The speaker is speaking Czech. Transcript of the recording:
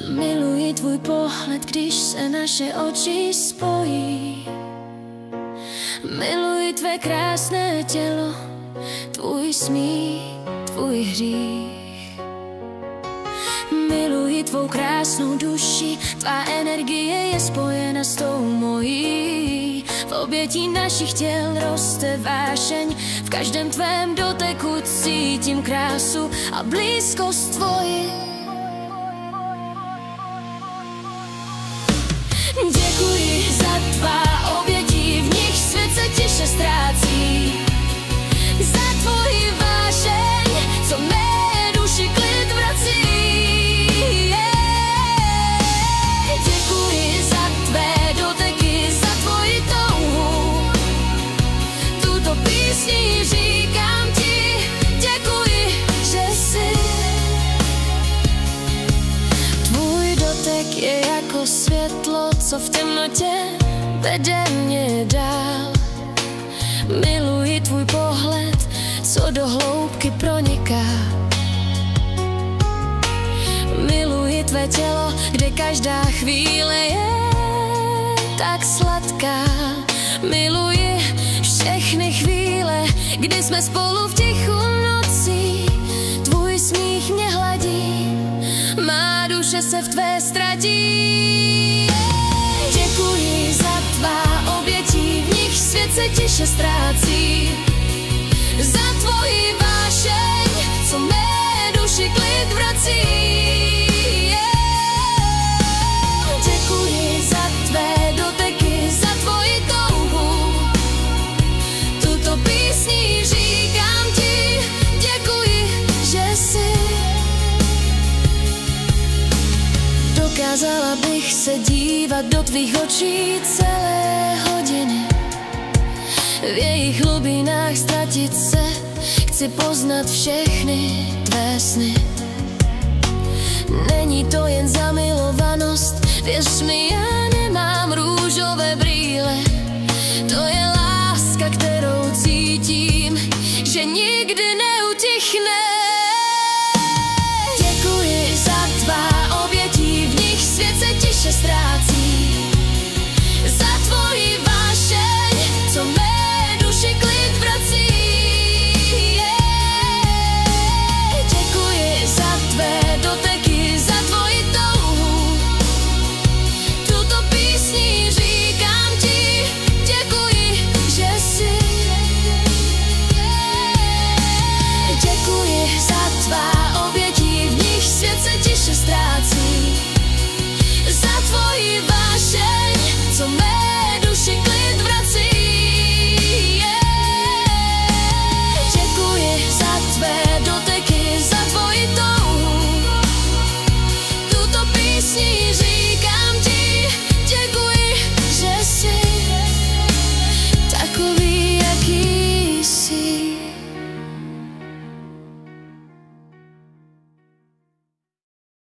Miluji tvůj pohled, když se naše oči spojí. Miluji tvé krásné tělo, tvůj smích, tvůj hřích. Miluji tvou krásnou duši, tvá energie je spojena s tou mojí. V obětí našich těl roste vášeň, v každém tvém doteku cítím krásu a blízkost tvoji. Děkuji za tvá obětí, v nich svět se tiše ztrácí. Za tvoji vášeň, co mé duši klid vrací. Děkuji za tvé doteky, za tvoji touhu. Tuto písni říkám ti, děkuji, že jsi. Tvůj dotek je jako světlo, co v temnotě vede mě dál. Miluji tvůj pohled, co do hloubky proniká. Miluji tvé tělo, kde každá chvíle je tak sladká. Miluji všechny chvíle, kdy jsme spolu v tichu nocí. Tvůj smích mě hladí, má duše se v tvé ztratí. Děkuji za tvá obětí, v nich svět se tiše ztrácí. Za tvoji vášeň, co mé duši klid vrací. Děkuji za tvé doteky, za tvoji touhu. Tuto písni říkám ti, děkuji, že jsi. Dokázala bych se dívat do tvých očí celé hodiny, v jejich hlubinách ztratit se, chci poznat všechny tvé sny. Není to jen zamilovanost, věř mi, já nemám růžové brýle. To je láska, kterou cítím, že nikdy neutichne. Děkuji za tvá obětí, v nich svět se tiše ztrácí.